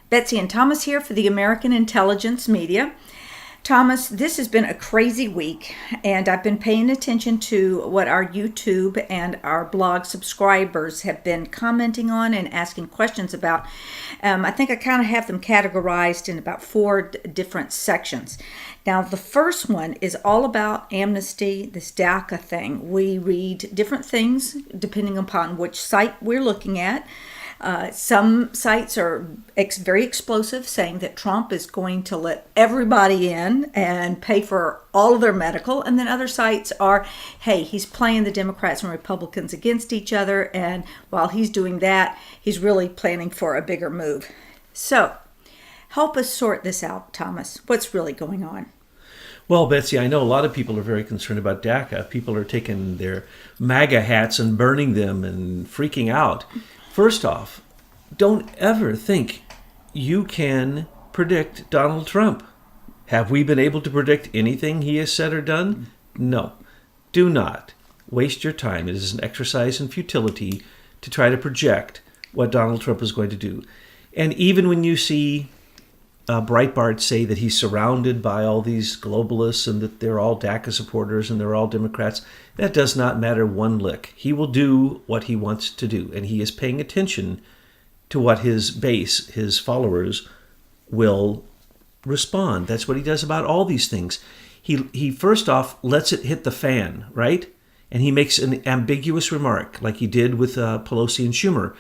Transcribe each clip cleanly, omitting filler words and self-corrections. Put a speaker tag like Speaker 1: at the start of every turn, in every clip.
Speaker 1: Betsy and Thomas here for the American Intelligence Media. Thomas, this has been a crazy week, and I've been paying attention to what our YouTube and our blog subscribers have been commenting on and asking questions about. I think I kind of have them categorized in about four different sections. Now, the first one is all about amnesty, this DACA thing. We read different things depending upon which site we're looking at. Some sites are very explosive, saying that Trump is going to let everybody in and pay for all of their medical. And then other sites are, hey, he's playing the Democrats and Republicans against each other. And while he's doing that, he's really planning for a bigger move. So help us sort this out, Thomas. What's really going on?
Speaker 2: Well, Betsy, I know a lot of people are very concerned about DACA. People are taking their MAGA hats and burning them and freaking out. First off, don't ever think you can predict Donald Trump. Have we been able to predict anything he has said or done? No. Do not waste your time. It is an exercise in futility to try to project what Donald Trump is going to do. And even when you see Breitbart say that he's surrounded by all these globalists and that they're all DACA supporters and they're all Democrats, that does not matter one lick. He will do what he wants to do, and he is paying attention to what his base, his followers, will respond. That's what he does about all these things. He first off lets it hit the fan, right? And he makes an ambiguous remark, like he did with Pelosi and Schumer.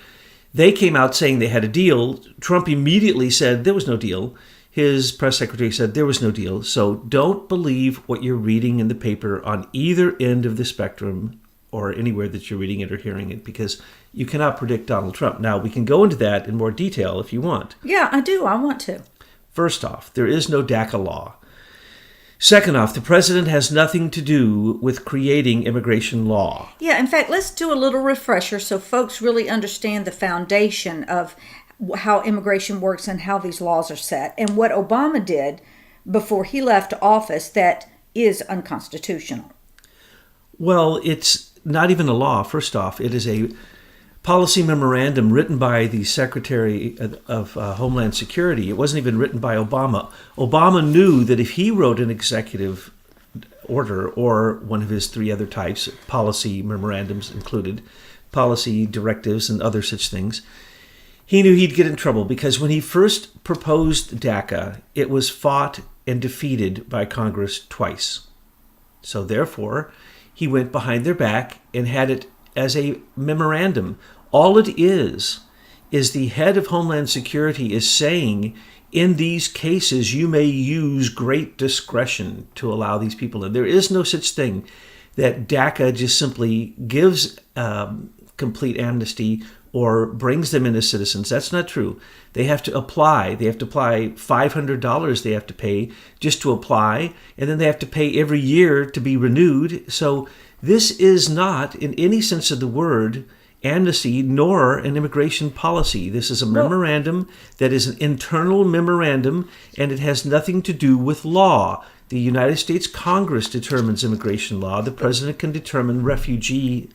Speaker 2: They came out saying they had a deal. Trump immediately said there was no deal. His press secretary said there was no deal. So don't believe what you're reading in the paper on either end of the spectrum or anywhere that you're reading it or hearing it, because you cannot predict Donald Trump. Now, we can go into that in more detail if you want.
Speaker 1: Yeah, I do. I want to.
Speaker 2: First off, there is no DACA law. Second off, the president has nothing to do with creating immigration law.
Speaker 1: Yeah, in fact, let's do a little refresher so folks really understand the foundation of how immigration works and how these laws are set, and what Obama did before he left office that is unconstitutional.
Speaker 2: Well, it's not even a law, first off. It is a policy memorandum written by the Secretary of Homeland Security. It wasn't even written by Obama. Obama knew that if he wrote an executive order or one of his three other types, policy memorandums included, policy directives and other such things, he knew he'd get in trouble, because when he first proposed DACA, it was fought and defeated by Congress twice. So therefore, he went behind their back and had it as a memorandum. All it is the head of Homeland Security is saying, in these cases, you may use great discretion to allow these people in. There is no such thing that DACA just simply gives complete amnesty or brings them in as citizens. That's not true. They have to apply. They have to apply $500 they have to pay just to apply, and then they have to pay every year to be renewed. So this is not, in any sense of the word, amnesty nor an immigration policy. This is a memorandum that is an internal memorandum, and it has nothing to do with law. The United States Congress determines immigration law. The president can determine refugee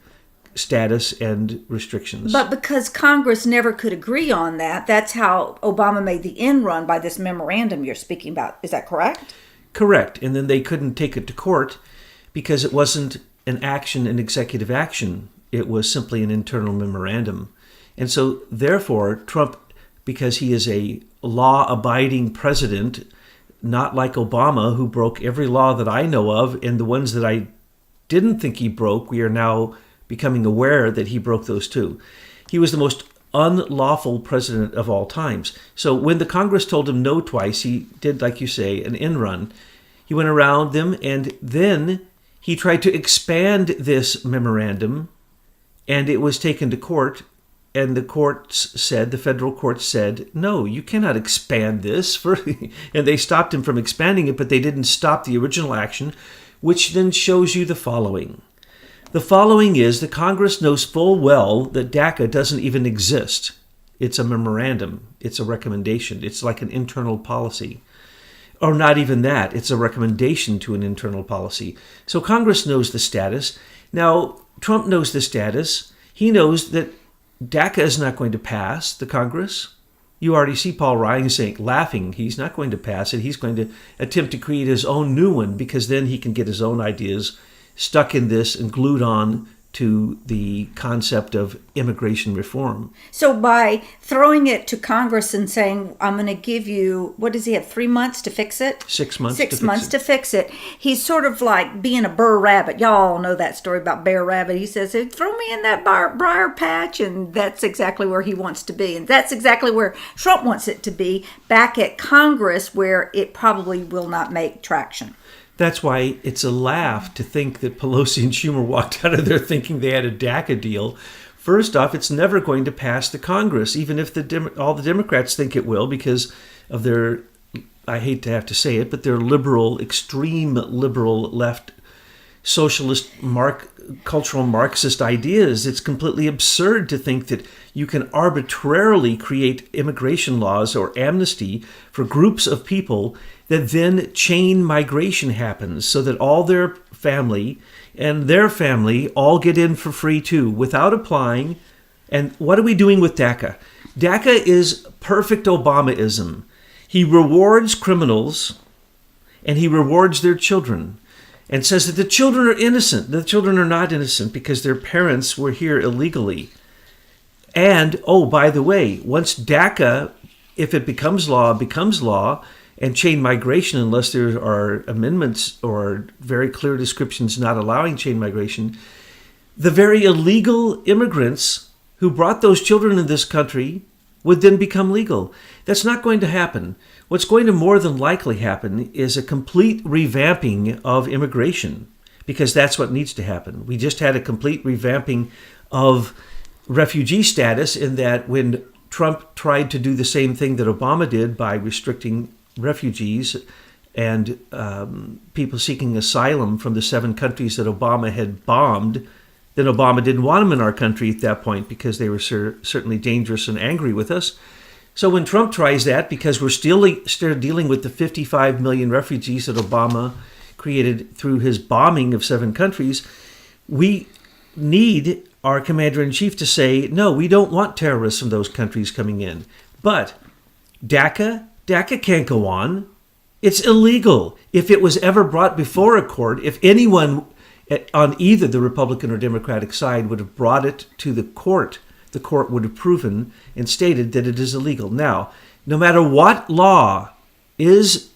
Speaker 2: status and restrictions.
Speaker 1: But because Congress never could agree on that, that's how Obama made the end run by this memorandum you're speaking about. Is that correct?
Speaker 2: Correct. And then they couldn't take it to court because it wasn't an executive action. It was simply an internal memorandum. And so therefore, Trump, because he is a law-abiding president, not like Obama, who broke every law that I know of, and the ones that I didn't think he broke, we are now becoming aware that he broke those too. He was the most unlawful president of all times. So when the Congress told him no twice, he did, like you say, an end run. He went around them, and then he tried to expand this memorandum, and it was taken to court, and the federal courts said, no, you cannot expand this. And they stopped him from expanding it, but they didn't stop the original action, which then shows you the following. The following is the Congress knows full well that DACA doesn't even exist. It's a memorandum. It's a recommendation. It's like an internal policy. Or not even that. It's a recommendation to an internal policy. So Congress knows the status. Now, Trump knows the status. He knows that DACA is not going to pass the Congress. You already see Paul Ryan laughing, he's not going to pass it. He's going to attempt to create his own new one, because then he can get his own ideas stuck in this and glued on to the concept of immigration reform.
Speaker 1: So by throwing it to Congress and saying, I'm going to give you, what does he have, 3 months to fix it?
Speaker 2: 6 months.
Speaker 1: 6 months to fix it. He's sort of like being a Burr Rabbit. Y'all know that story about Bear Rabbit. He says, hey, throw me in that briar patch, and that's exactly where he wants to be. And that's exactly where Trump wants it to be, back at Congress, where it probably will not make traction.
Speaker 2: That's why it's a laugh to think that Pelosi and Schumer walked out of there thinking they had a DACA deal. First off, it's never going to pass the Congress, even if all the Democrats think it will, because of their, I hate to have to say it, but their liberal, extreme liberal left socialist cultural Marxist ideas. It's completely absurd to think that you can arbitrarily create immigration laws or amnesty for groups of people that then chain migration happens so that all their family and their family all get in for free too without applying. And what are we doing with DACA? DACA is perfect Obamaism. He rewards criminals and he rewards their children and says that the children are innocent. The children are not innocent because their parents were here illegally. And, oh, by the way, once DACA, if it becomes law, and chain migration, unless there are amendments or very clear descriptions not allowing chain migration, the very illegal immigrants who brought those children in this country would then become legal. That's not going to happen. What's going to more than likely happen is a complete revamping of immigration, because that's what needs to happen. We just had a complete revamping of refugee status, in that when Trump tried to do the same thing that Obama did by restricting refugees and people seeking asylum from the 7 countries that Obama had bombed, then Obama didn't want them in our country at that point because they were certainly dangerous and angry with us. So when Trump tries that, because we're still dealing with the 55 million refugees that Obama created through his bombing of 7 countries, we need our commander-in-chief to say, no, we don't want terrorists from those countries coming in. But DACA can't go on. It's illegal. If it was ever brought before a court, if anyone on either the Republican or Democratic side would have brought it to the court would have proven and stated that it is illegal. Now, no matter what law is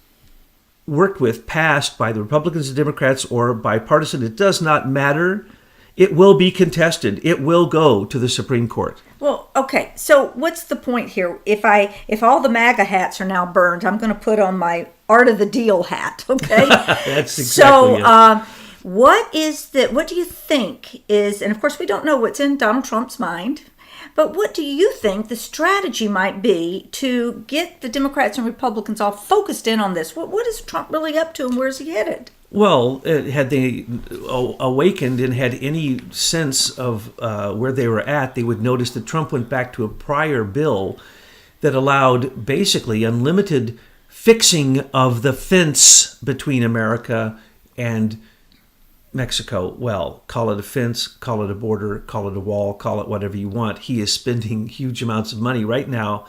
Speaker 2: worked with, passed by the Republicans and Democrats or bipartisan, it does not matter. It will be contested. It will go to the Supreme Court.
Speaker 1: Well, okay. So what's the point here? If all the MAGA hats are now burned, I'm going to put on my Art of the Deal hat. Okay.
Speaker 2: That's exactly it.
Speaker 1: What do you think is, and of course we don't know what's in Donald Trump's mind, but what do you think the strategy might be to get the Democrats and Republicans all focused in on this? What is Trump really up to, and where's he headed?
Speaker 2: Well, had they awakened and had any sense of where they were at, they would notice that Trump went back to a prior bill that allowed basically unlimited fixing of the fence between America and Mexico. Well, call it a fence, call it a border, call it a wall, call it whatever you want. He is spending huge amounts of money right now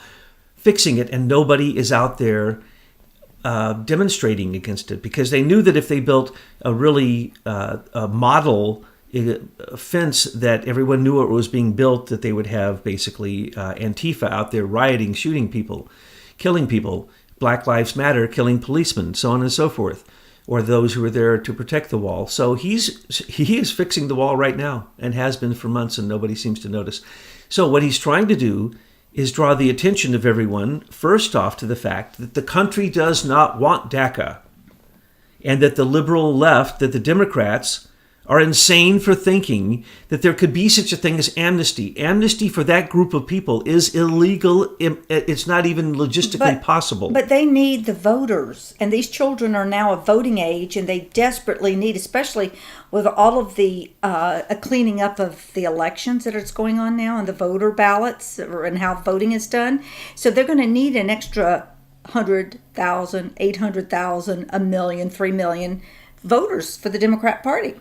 Speaker 2: fixing it, and nobody is out there demonstrating against it, because they knew that if they built a really a model fence that everyone knew it was being built, that they would have basically Antifa out there rioting, shooting people, killing people, Black Lives Matter, killing policemen, so on and so forth, or those who were there to protect the wall. So he is fixing the wall right now and has been for months, and nobody seems to notice. So what he's trying to do is draw the attention of everyone, first off, to the fact that the country does not want DACA, and that the liberal left, that the Democrats are insane for thinking that there could be such a thing as amnesty. Amnesty for that group of people is illegal. It's not even logistically possible.
Speaker 1: But they need the voters, and these children are now of voting age, and they desperately need, especially with all of the cleaning up of the elections that is going on now, and the voter ballots and how voting is done. So they're going to need an extra 100,000, 800,000, 1 million, 3 million voters for the Democrat Party.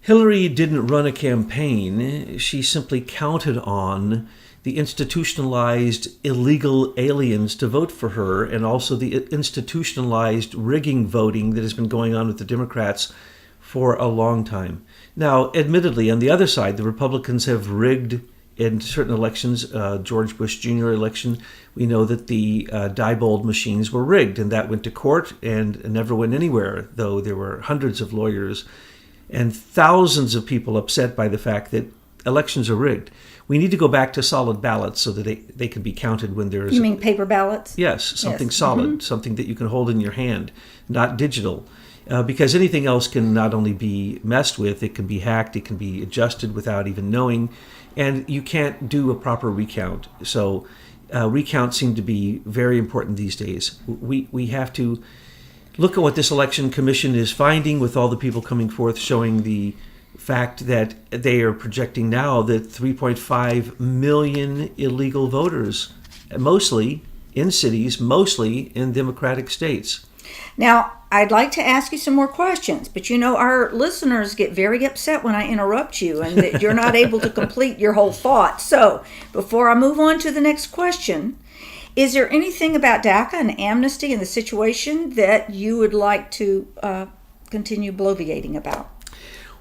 Speaker 2: Hillary didn't run a campaign. She simply counted on the institutionalized illegal aliens to vote for her, and also the institutionalized rigging voting that has been going on with the Democrats for a long time. Now, admittedly, on the other side, the Republicans have rigged in certain elections. George Bush Jr. election, we know that the Diebold machines were rigged, and that went to court and never went anywhere, though there were hundreds of lawyers and thousands of people upset by the fact that elections are rigged. We need to go back to solid ballots so that they can be counted when there's...
Speaker 1: You mean paper ballots?
Speaker 2: Yes, something solid, something that you can hold in your hand, not digital. Because anything else can not only be messed with, it can be hacked, it can be adjusted without even knowing, and you can't do a proper recount. So recounts seem to be very important these days. We have to look at what this election commission is finding with all the people coming forth showing the fact that they are projecting now that 3.5 million illegal voters, mostly in cities, mostly in Democratic states.
Speaker 1: Now, I'd like to ask you some more questions, but our listeners get very upset when I interrupt you and that you're not able to complete your whole thought. So, before I move on to the next question, is there anything about DACA and amnesty and the situation that you would like to continue bloviating about?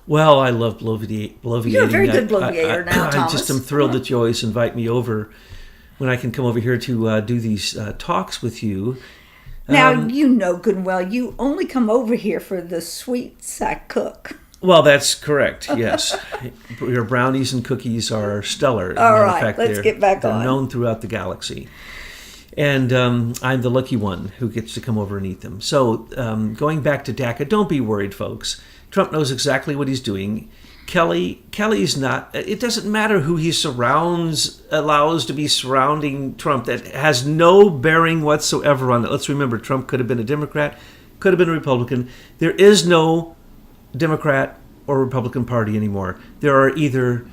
Speaker 2: Well, I love bloviating.
Speaker 1: You're a very good bloviator now, Thomas.
Speaker 2: I just am thrilled that you always invite me over when I can come over here to do these talks with you.
Speaker 1: Now, you know good and well, you only come over here for the sweets I cook.
Speaker 2: Well, that's correct, yes. Your brownies and cookies are stellar.
Speaker 1: All right, let's get back on.
Speaker 2: They're known throughout the galaxy. And I'm the lucky one who gets to come over and eat them. So going back to DACA, don't be worried, folks. Trump knows exactly what he's doing. Kelly's not. It doesn't matter who he allows to be surrounding Trump. That has no bearing whatsoever on it. Let's remember, Trump could have been a Democrat, could have been a Republican. There is no Democrat or Republican Party anymore. There are either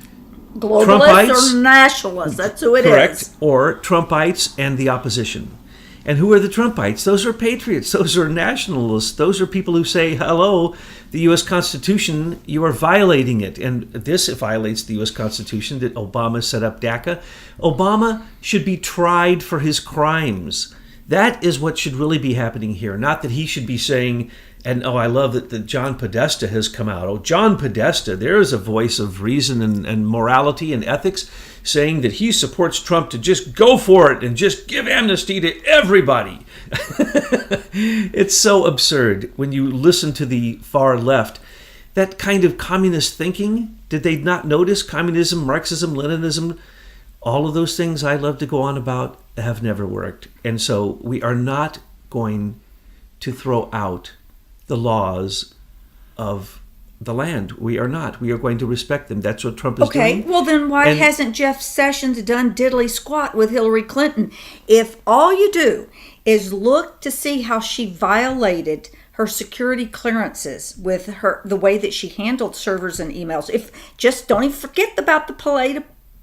Speaker 1: globalists
Speaker 2: Trumpites,
Speaker 1: or nationalists. That's who it
Speaker 2: correct,
Speaker 1: is.
Speaker 2: Or Trumpites and the opposition. And who are the Trumpites? Those are patriots. Those are nationalists. Those are people who say, hello, the U.S. Constitution, you are violating it. And this violates the U.S. Constitution that Obama set up DACA. Obama should be tried for his crimes. That is what should really be happening here. Not that he should be saying, and I love that John Podesta has come out. Oh, John Podesta, there is a voice of reason and morality and ethics saying that he supports Trump to just go for it and just give amnesty to everybody. It's so absurd when you listen to the far left. That kind of communist thinking, did they not notice communism, Marxism, Leninism, all of those things I love to go on about have never worked. And so we are not going to throw out the laws of the land. We are not. We are going to respect them. That's what Trump is doing.
Speaker 1: Okay, well then why hasn't Jeff Sessions done diddly squat with Hillary Clinton? If all you do is look to see how she violated her security clearances with the way that she handled servers and emails, just don't even forget about the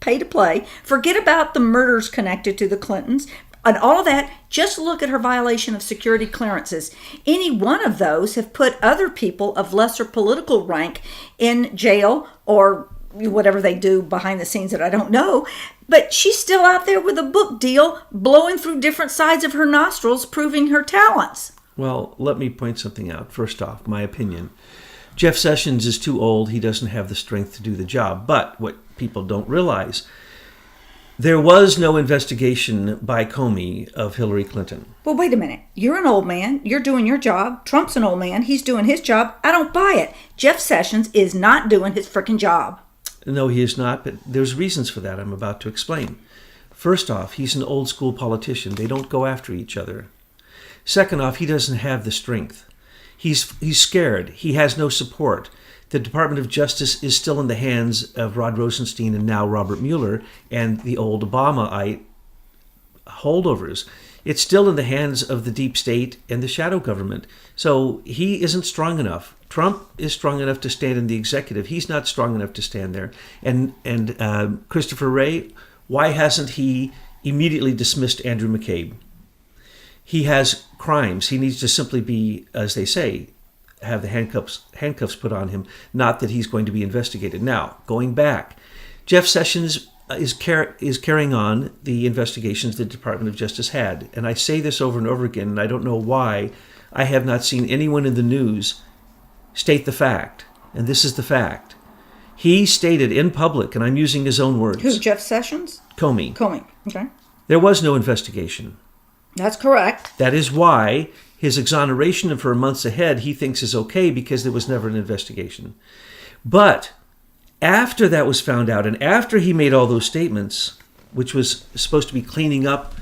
Speaker 1: pay to play, forget about the murders connected to the Clintons, and all of that, just look at her violation of security clearances. Any one of those have put other people of lesser political rank in jail or whatever they do behind the scenes that I don't know. But she's still out there with a book deal, blowing through different sides of her nostrils, proving her talents.
Speaker 2: Well, let me point something out. First off, my opinion. Jeff Sessions is too old. He doesn't have the strength to do the job. But what people don't realize, there was no investigation by Comey of Hillary Clinton.
Speaker 1: Well, wait a minute. You're an old man. You're doing your job. Trump's an old man. He's doing his job. I don't buy it. Jeff Sessions is not doing his frickin' job.
Speaker 2: No, he is not, but there's reasons for that I'm about to explain. First off, he's an old school politician. They don't go after each other. Second off, he doesn't have the strength. He's scared. He has no support. The Department of Justice is still in the hands of Rod Rosenstein and now Robert Mueller and the old Obamaite holdovers. It's still in the hands of the deep state and the shadow government. So he isn't strong enough. Trump is strong enough to stand in the executive. He's not strong enough to stand there. And Christopher Wray, why hasn't he immediately dismissed Andrew McCabe? He has crimes. He needs to simply be, as they say, have the handcuffs put on him, not that he's going to be investigated. Now, going back, Jeff Sessions is carrying on the investigations the Department of Justice had. And I say this over and over again, and I don't know why I have not seen anyone in the news state the fact. And this is the fact. He stated in public, and I'm using his own words.
Speaker 1: Who, Jeff Sessions?
Speaker 2: Comey.
Speaker 1: Comey, okay.
Speaker 2: There was no investigation.
Speaker 1: That's correct.
Speaker 2: That is why his exoneration for months ahead he thinks is okay, because there was never an investigation. But after that was found out, and after he made all those statements, which was supposed to be cleaning up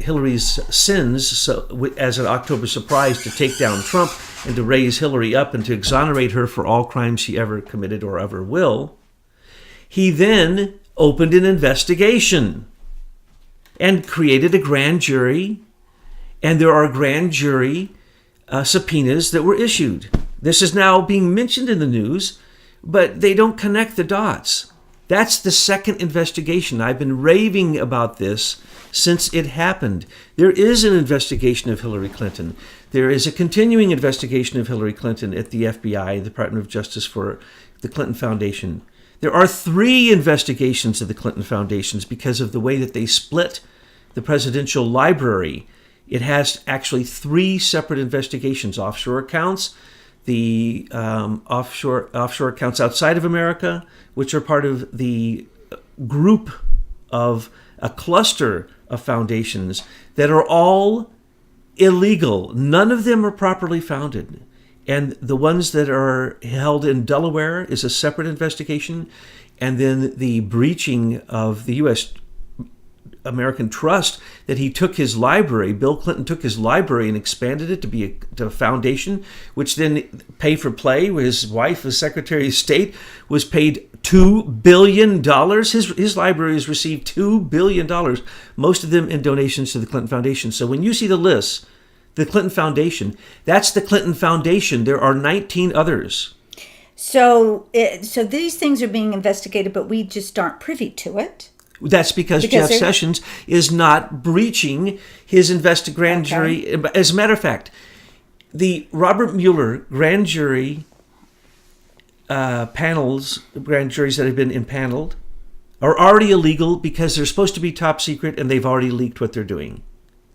Speaker 2: Hillary's sins, so as an October surprise to take down Trump and to raise Hillary up and to exonerate her for all crimes she ever committed or ever will, he then opened an investigation and created a grand jury, and there are grand jury subpoenas that were issued. This is now being mentioned in the news, but they don't connect the dots. That's the second investigation. I've been raving about this since it happened. There is an investigation of Hillary Clinton. There is a continuing investigation of Hillary Clinton at the FBI, the Department of Justice, for the Clinton Foundation. There are 3 investigations of the Clinton Foundations because of the way that they split the presidential library. It has actually 3 separate investigations: offshore accounts, the offshore accounts outside of America, which are part of the group of a cluster of foundations that are all illegal. None of them are properly founded. And the ones that are held in Delaware is a separate investigation. And then the breaching of the U.S. American Trust, that he took his library, Bill Clinton took his library and expanded it to be a foundation, which then pay for play. His wife, as Secretary of State, was paid $2 billion. His library has received $2 billion, most of them in donations to the Clinton Foundation. So when you see the list, the Clinton Foundation, that's the Clinton Foundation. There are 19 others.
Speaker 1: So these things are being investigated, but we just aren't privy to it.
Speaker 2: That's because Jeff Sessions is not breaching his grand jury. As a matter of fact, the Robert Mueller grand jury grand juries that have been impaneled, are already illegal because they're supposed to be top secret and they've already leaked what they're doing.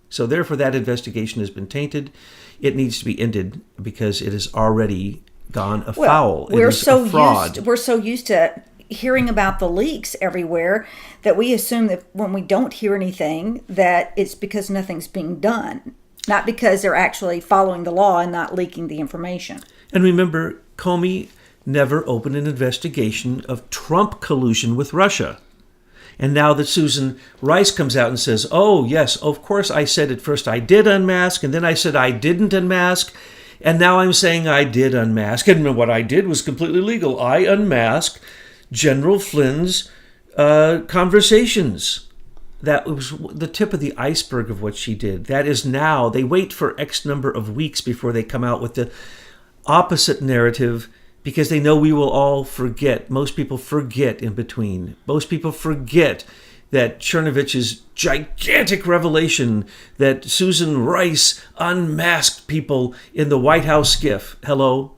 Speaker 2: So therefore, that investigation has been tainted. It needs to be ended because it has already gone afoul.
Speaker 1: We're so used to hearing about the leaks everywhere that we assume that when we don't hear anything, that it's because nothing's being done, not because they're actually following the law and not leaking the information.
Speaker 2: And remember, Comey never opened an investigation of Trump collusion with Russia. And now that Susan Rice comes out and says, oh, yes, of course I said at first I did unmask, and then I said I didn't unmask, and now I'm saying I did unmask. And what I did was completely legal. I unmasked General Flynn's conversations. That was the tip of the iceberg of what she did. That is now, they wait for X number of weeks before they come out with the opposite narrative, because they know we will all forget. Most people forget in between. Most people forget that Chernovych's gigantic revelation that Susan Rice unmasked people in the White House skiff. Hello?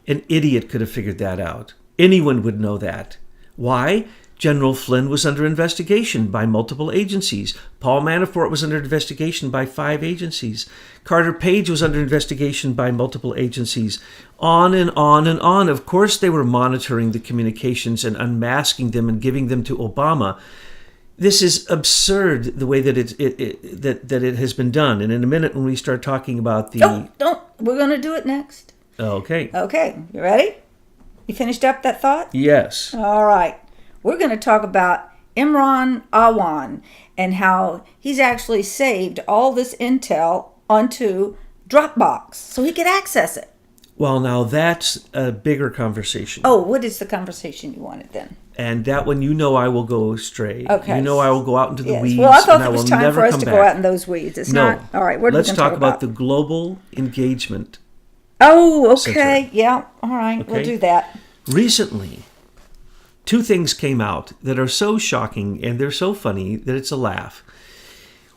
Speaker 2: An idiot could have figured that out. Anyone would know that. Why? General Flynn was under investigation by multiple agencies. Paul Manafort was under investigation by 5 agencies. Carter Page was under investigation by multiple agencies. On and on and on. Of course they were monitoring the communications and unmasking them and giving them to Obama. This is absurd, the way that it has been done. And in a minute when we start talking about the...
Speaker 1: Don't. We're going to do it next.
Speaker 2: Okay.
Speaker 1: Okay. You ready? You finished up that thought?
Speaker 2: Yes.
Speaker 1: All right. We're going to talk about Imran Awan and how he's actually saved all this intel onto Dropbox so he could access it.
Speaker 2: Well, now that's a bigger conversation.
Speaker 1: Oh, what is the conversation you wanted then?
Speaker 2: And that one, I will go astray.
Speaker 1: Okay.
Speaker 2: I will go out into the weeds.
Speaker 1: Well, I thought
Speaker 2: and
Speaker 1: it was time for us to go out in those weeds. It's not. All right. What are we going to talk about?
Speaker 2: Let's talk about the global engagement.
Speaker 1: Oh, okay.
Speaker 2: Center.
Speaker 1: Yeah. All right. Okay. We'll do that.
Speaker 2: Recently, 2 things came out that are so shocking and they're so funny that it's a laugh.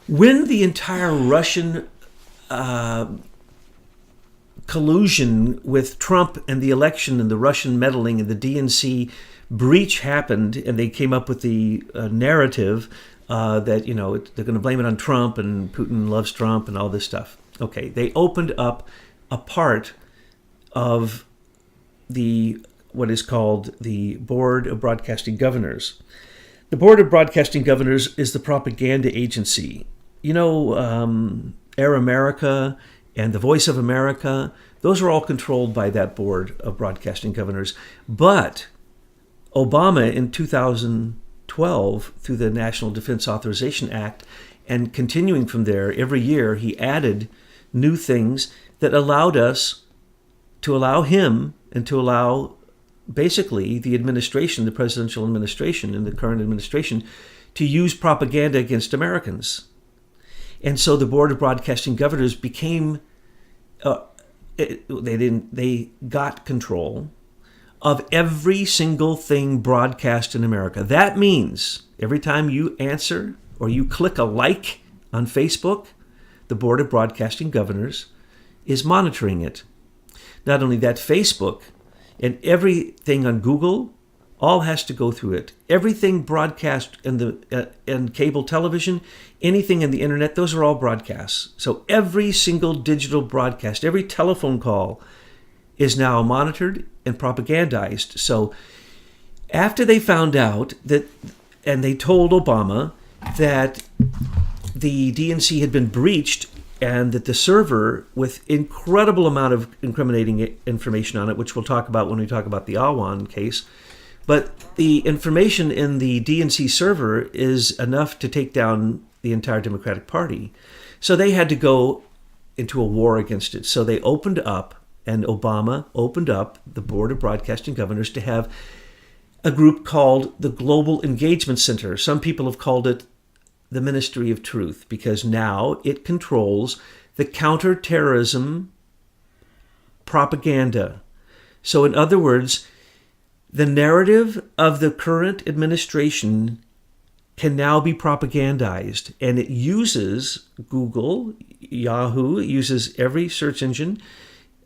Speaker 2: When the entire Russian collusion with Trump and the election and the Russian meddling and the DNC breach happened, and they came up with the narrative that, they're going to blame it on Trump, and Putin loves Trump and all this stuff. Okay, they opened up a part of what is called the Board of Broadcasting Governors. The Board of Broadcasting Governors is the propaganda agency. Air America and the Voice of America, those are all controlled by that Board of Broadcasting Governors. But Obama in 2012, through the National Defense Authorization Act, and continuing from there, every year he added new things that allowed him and to allow basically the administration, the presidential administration and the current administration, to use propaganda against Americans. And so the Board of Broadcasting Governors became, they got control of every single thing broadcast in America. That means every time you answer or you click a like on Facebook, the Board of Broadcasting Governors is monitoring it. Not only that, Facebook and everything on Google all has to go through it. Everything broadcast in cable television, anything in the internet, those are all broadcasts. So every single digital broadcast, every telephone call is now monitored and propagandized. So after they found out that, and they told Obama that the DNC had been breached and that the server with incredible amount of incriminating information on it, which we'll talk about when we talk about the Awan case, but the information in the DNC server is enough to take down the entire Democratic Party. So they had to go into a war against it. So they opened up, and Obama opened up the Board of Broadcasting Governors to have a group called the Global Engagement Center. Some people have called it the Ministry of Truth, because now it controls the counterterrorism propaganda. So in other words, the narrative of the current administration can now be propagandized, and it uses Google, Yahoo, it uses every search engine,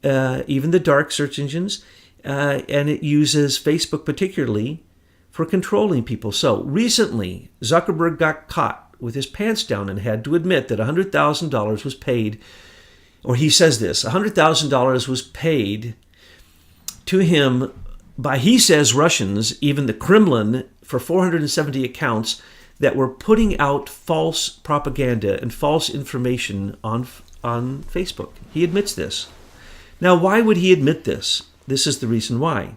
Speaker 2: even the dark search engines, and it uses Facebook particularly for controlling people. So recently, Zuckerberg got caught with his pants down and had to admit that $100,000 was paid, or he says this, $100,000 was paid to him by, he says, Russians, even the Kremlin, for 470 accounts that were putting out false propaganda and false information on Facebook. He admits this. Now, why would he admit this? This is the reason why.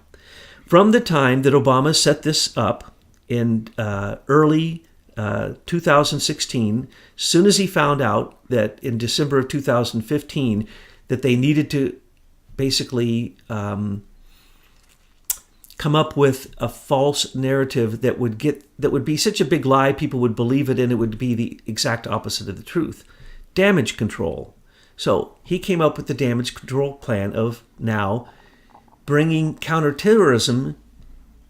Speaker 2: From the time that Obama set this up in early 2016, as soon as he found out that in December of 2015 that they needed to basically come up with a false narrative that would be such a big lie people would believe it, and it would be the exact opposite of the truth. Damage control. So he came up with the damage control plan of now bringing counterterrorism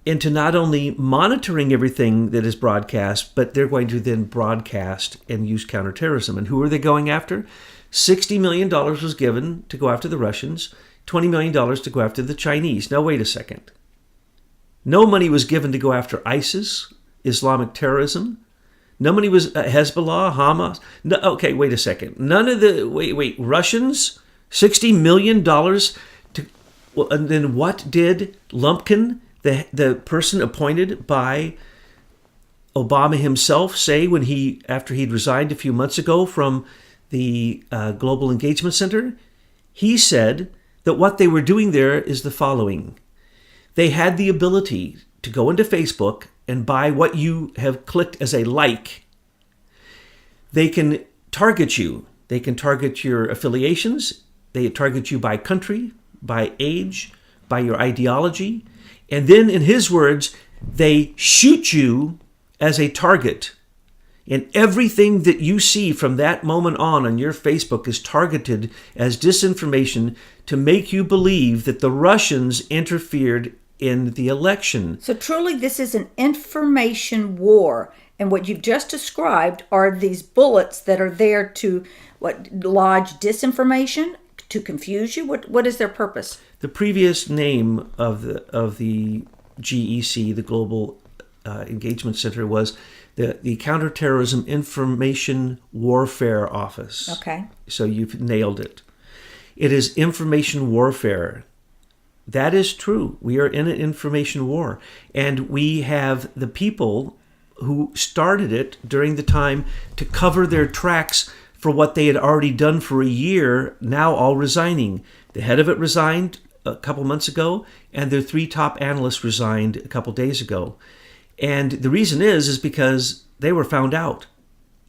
Speaker 2: into not only monitoring everything that is broadcast, but they're going to then broadcast and use counterterrorism. And who are they going after? $60 million was given to go after the Russians, $20 million to go after the Chinese. Now, wait a second. No money was given to go after ISIS, Islamic terrorism. No money was Hezbollah, Hamas. No, okay, wait a second. None of the, Russians? $60 million to, well, and then what did Lumpkin, the person appointed by Obama himself, say when after he'd resigned a few months ago from the Global Engagement Center? He said that what they were doing there is the following. They had the ability to go into Facebook and by what you have clicked as a like, they can target you. They can target your affiliations. They target you by country, by age, by your ideology. And then, in his words, they shoot you as a target. And everything that you see from that moment on your Facebook is targeted as disinformation to make you believe that the Russians interfered in the election.
Speaker 1: So truly, this is an information war. And what you've just described are these bullets that are there to lodge disinformation, to confuse you. What is their purpose?
Speaker 2: The previous name of the GEC, the Global Engagement Center, was the Counterterrorism Information Warfare Office.
Speaker 1: Okay.
Speaker 2: So you've nailed it. It is information warfare. That is true. We are in an information war. And we have the people who started it during the time to cover their tracks for what they had already done for a year, now all resigning. The head of it resigned a couple months ago, and their 3 top analysts resigned a couple days ago. And the reason is because they were found out.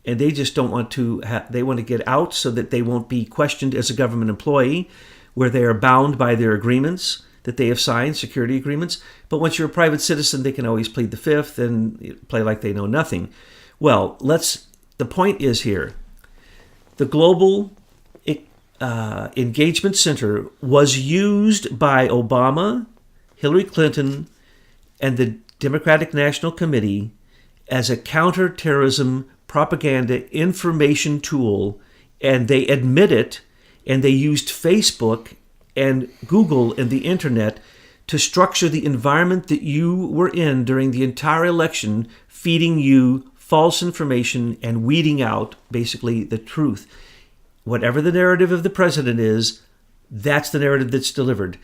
Speaker 2: And they just don't want to, they want to get out so that they won't be questioned as a government employee, where they are bound by their agreements that they have signed, security agreements. But once you're a private citizen, they can always plead the fifth and play like they know nothing. Well, the point is here, the Global Engagement Center was used by Obama, Hillary Clinton, and the Democratic National Committee as a counterterrorism propaganda information tool, and they admit it, and they used Facebook and Google and the internet to structure the environment that you were in during the entire election, feeding you false information and weeding out basically the truth. Whatever the narrative of the president is, that's the narrative that's delivered.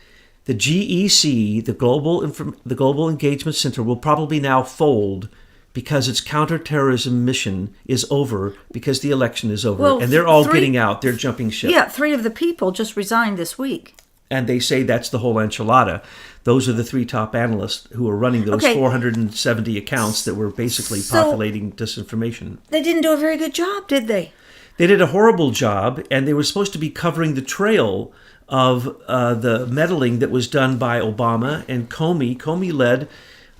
Speaker 2: The GEC, the Global Engagement Center, will probably now fold because its counterterrorism mission is over, because the election is over.
Speaker 1: Well,
Speaker 2: and they're all getting out. They're jumping ship.
Speaker 1: Yeah, 3 of the people just resigned this week.
Speaker 2: And they say that's the whole enchilada. Those are the 3 top analysts who are running those 470 accounts that were basically populating disinformation.
Speaker 1: They didn't do a very good job, did they?
Speaker 2: They did a horrible job, and they were supposed to be covering the trail of the meddling that was done by Obama and Comey. Comey led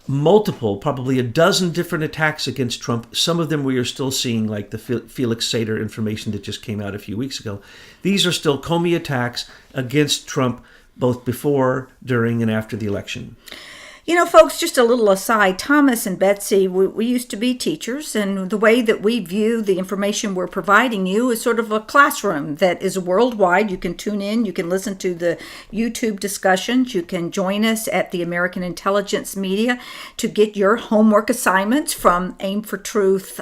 Speaker 2: multiple, probably a dozen different attacks against Trump. Some of them we are still seeing, like the Felix Sater information that just came out a few weeks ago. These are still Comey attacks against Trump, both before, during, and after the election.
Speaker 1: You know, folks, just a little aside, Thomas and Betsy, we used to be teachers, and the way that we view the information we're providing you is sort of a classroom that is worldwide. You can tune in, you can listen to the YouTube discussions, you can join us at the American Intelligence Media to get your homework assignments from Aim for Truth,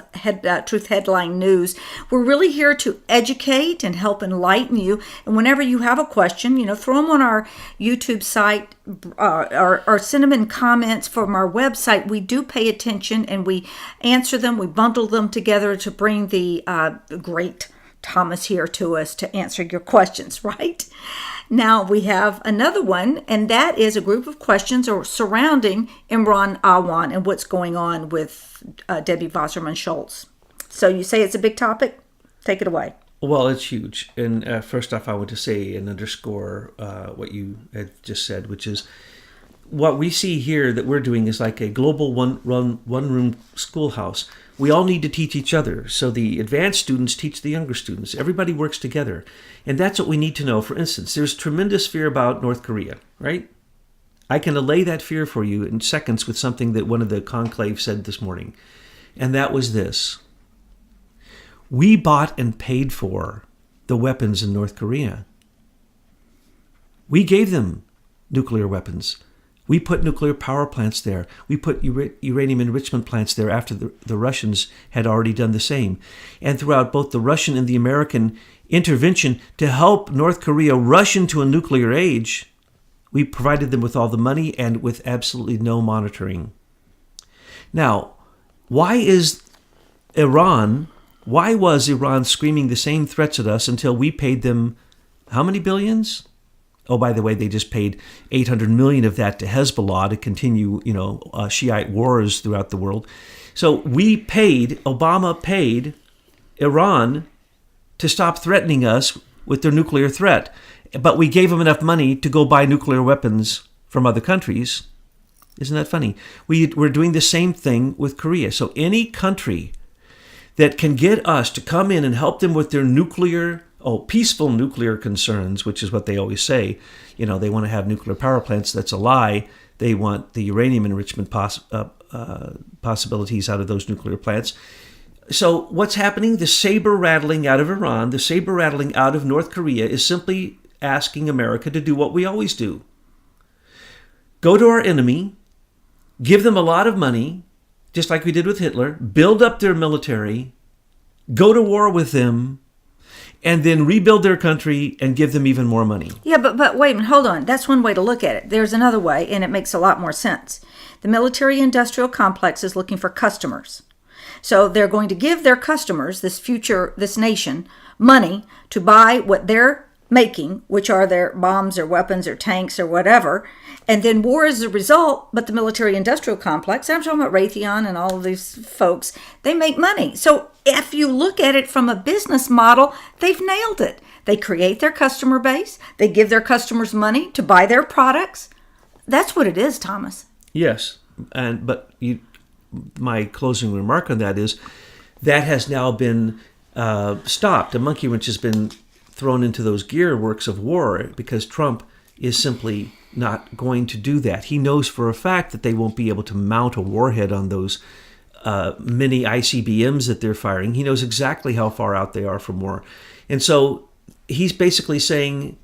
Speaker 1: Truth Headline News. We're really here to educate and help enlighten you, and whenever you have a question, throw them on our YouTube site, or send them in comments from our website. We do pay attention and we answer them. We bundle them together to bring the great Thomas here to us to answer your questions, right? Now we have another one, and that is a group of questions surrounding Imran Awan and what's going on with Debbie Wasserman Schultz. So you say it's a big topic? Take it away.
Speaker 2: Well, it's huge. And first off, I want to say and underscore what you had just said, which is what we see here that we're doing is like a global one-room schoolhouse. We all need to teach each other. So the advanced students teach the younger students. Everybody works together. And that's what we need to know. For instance, there's tremendous fear about North Korea, right? I can allay that fear for you in seconds with something that one of the conclave said this morning. And that was this. We bought and paid for the weapons in North Korea. We gave them nuclear weapons. We put nuclear power plants there. We put uranium enrichment plants there after the Russians had already done the same. And throughout both the Russian and the American intervention to help North Korea rush into a nuclear age, we provided them with all the money and with absolutely no monitoring. Now, why was Iran screaming the same threats at us until we paid them how many billions? Oh, by the way, they just paid 800 million of that to Hezbollah to continue, Shiite wars throughout the world. So Obama paid Iran to stop threatening us with their nuclear threat. But we gave them enough money to go buy nuclear weapons from other countries. Isn't that funny? We're doing the same thing with Korea. So any country that can get us to come in and help them with their peaceful nuclear concerns, which is what they always say. They want to have nuclear power plants. That's a lie. They want the uranium enrichment possibilities out of those nuclear plants. So what's happening? The saber rattling out of Iran, the saber rattling out of North Korea is simply asking America to do what we always do. Go to our enemy give them a lot of money, just like we did with Hitler, build up their military, go to war with them, and then rebuild their country and give them even more money.
Speaker 1: Yeah, but wait a minute, hold on. That's one way to look at it. There's another way, and it makes a lot more sense. The military-industrial complex is looking for customers. So they're going to give their customers, this nation, money to buy what they're making, which are their bombs or weapons or tanks or whatever, and then war is the result. But the military-industrial complex, I'm talking about Raytheon and all of these folks, they make money. So if you look at it from a business model, they've nailed it. They create their customer base. They give their customers money to buy their products. That's what it is, Thomas.
Speaker 2: Yes, my closing remark on that is that has now been stopped. A monkey wrench has been thrown into those gear works of war because Trump is simply not going to do that. He knows for a fact that they won't be able to mount a warhead on those mini ICBMs that they're firing. He knows exactly how far out they are from war. And so he's basically saying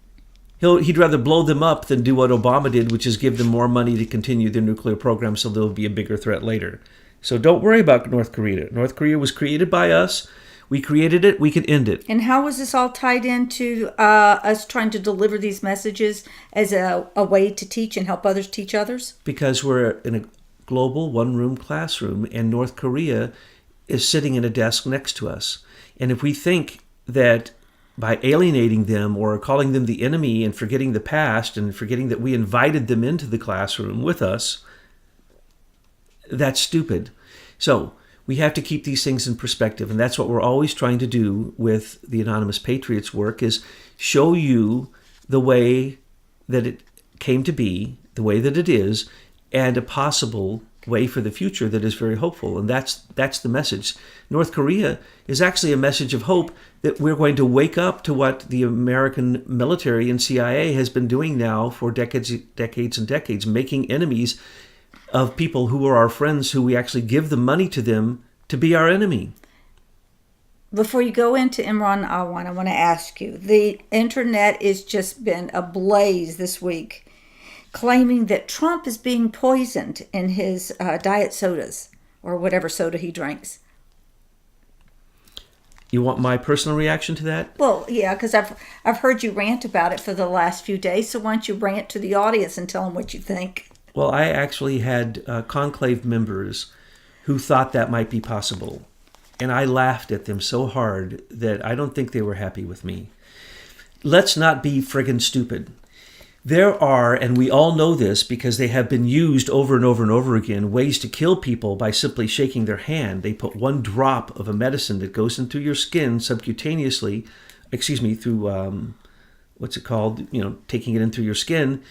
Speaker 2: he'd rather blow them up than do what Obama did, which is give them more money to continue their nuclear program so they'll be a bigger threat later. So don't worry about North Korea. North Korea was created by us. We created it. We can end it.
Speaker 1: And how was this all tied into us trying to deliver these messages as a way to teach and help others teach others?
Speaker 2: Because we're in a global one-room classroom, and North Korea is sitting at a desk next to us. And if we think that by alienating them or calling them the enemy and forgetting the past and forgetting that we invited them into the classroom with us, that's stupid. So we have to keep these things in perspective, and that's what we're always trying to do with the Anonymous Patriots work, is show you the way that it came to be, the way that it is, and a possible way for the future that is very hopeful. And that's the message. North Korea is actually a message of hope that we're going to wake up to what the American military and CIA has been doing now for decades and decades, making enemies of people who are our friends, who we actually give the money to them to be our enemy.
Speaker 1: Before you go into Imran Awan, I want to ask you, the internet has just been ablaze this week, claiming that Trump is being poisoned in his diet sodas, or whatever soda he drinks.
Speaker 2: You want my personal reaction to that?
Speaker 1: Well, yeah, because I've heard you rant about it for the last few days, so why don't you bring it to the audience and tell them what you think?
Speaker 2: Well, I actually had conclave members who thought that might be possible. And I laughed at them so hard that I don't think they were happy with me. Let's not be friggin' stupid. There are, and we all know this because they have been used over and over and over again, ways to kill people by simply shaking their hand. They put one drop of a medicine that goes into your skin subcutaneously, through, what's it called? Taking it in through your skin,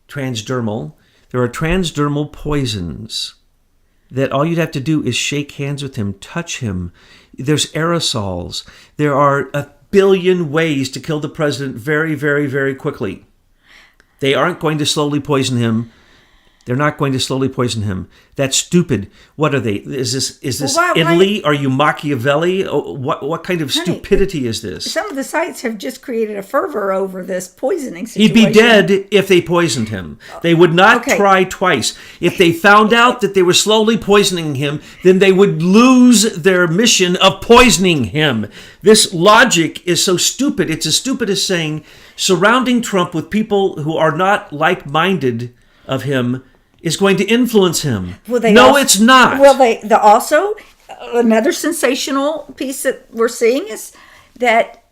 Speaker 2: transdermal. There are transdermal poisons that all you'd have to do is shake hands with him, touch him. There's aerosols. There are a billion ways to kill the president very, very, very quickly. They aren't going to slowly poison him. They're not going to slowly poison him. That's stupid. What are they? Is this Italy? Why? Are you Machiavelli? What kind of stupidity is this?
Speaker 1: Some of the sites have just created a fervor over this poisoning situation.
Speaker 2: He'd be dead if they poisoned him. They would not try twice. If they found out that they were slowly poisoning him, then they would lose their mission of poisoning him. This logic is so stupid. It's as stupid as saying surrounding Trump with people who are not like-minded of him is going to influence him. It's not.
Speaker 1: Well, also, another sensational piece that we're seeing is that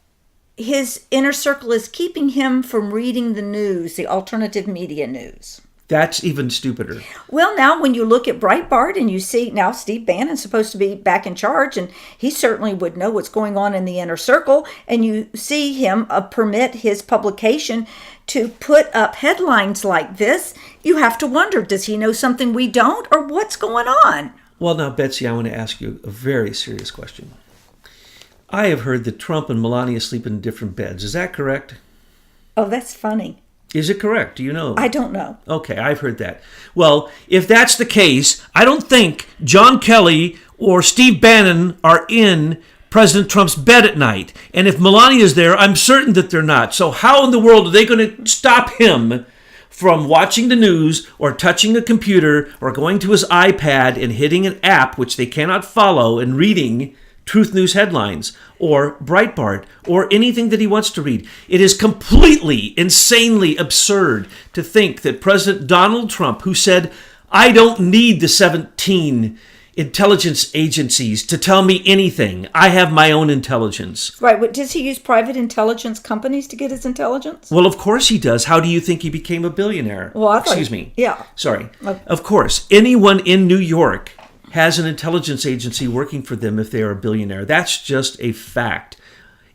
Speaker 1: his inner circle is keeping him from reading the news, the alternative media news.
Speaker 2: That's even stupider.
Speaker 1: Well, now when you look at Breitbart and you see now Steve Bannon's supposed to be back in charge, and he certainly would know what's going on in the inner circle, and you see him permit his publication to put up headlines like this, you have to wonder, does he know something we don't, or what's going on?
Speaker 2: Well, now, Betsy, I want to ask you a very serious question. I have heard that Trump and Melania sleep in different beds. Is that correct?
Speaker 1: Oh, that's funny.
Speaker 2: Is it correct? Do you know?
Speaker 1: I don't know.
Speaker 2: Okay, I've heard that. Well, if that's the case, I don't think John Kelly or Steve Bannon are in President Trump's bed at night. And if Melania is there, I'm certain that they're not. So how in the world are they going to stop him from watching the news or touching a computer or going to his iPad and hitting an app which they cannot follow and reading Truth News headlines or Breitbart or anything that he wants to read. It is completely, insanely absurd to think that President Donald Trump, who said, I don't need the 17 intelligence agencies to tell me anything. I have my own intelligence.
Speaker 1: Right. But does he use private intelligence companies to get his intelligence?
Speaker 2: Well, of course he does. How do you think he became a billionaire?
Speaker 1: Well,
Speaker 2: Excuse me.
Speaker 1: Yeah.
Speaker 2: Sorry.
Speaker 1: Okay.
Speaker 2: Of course. Anyone in New York has an intelligence agency working for them if they are a billionaire. That's just a fact.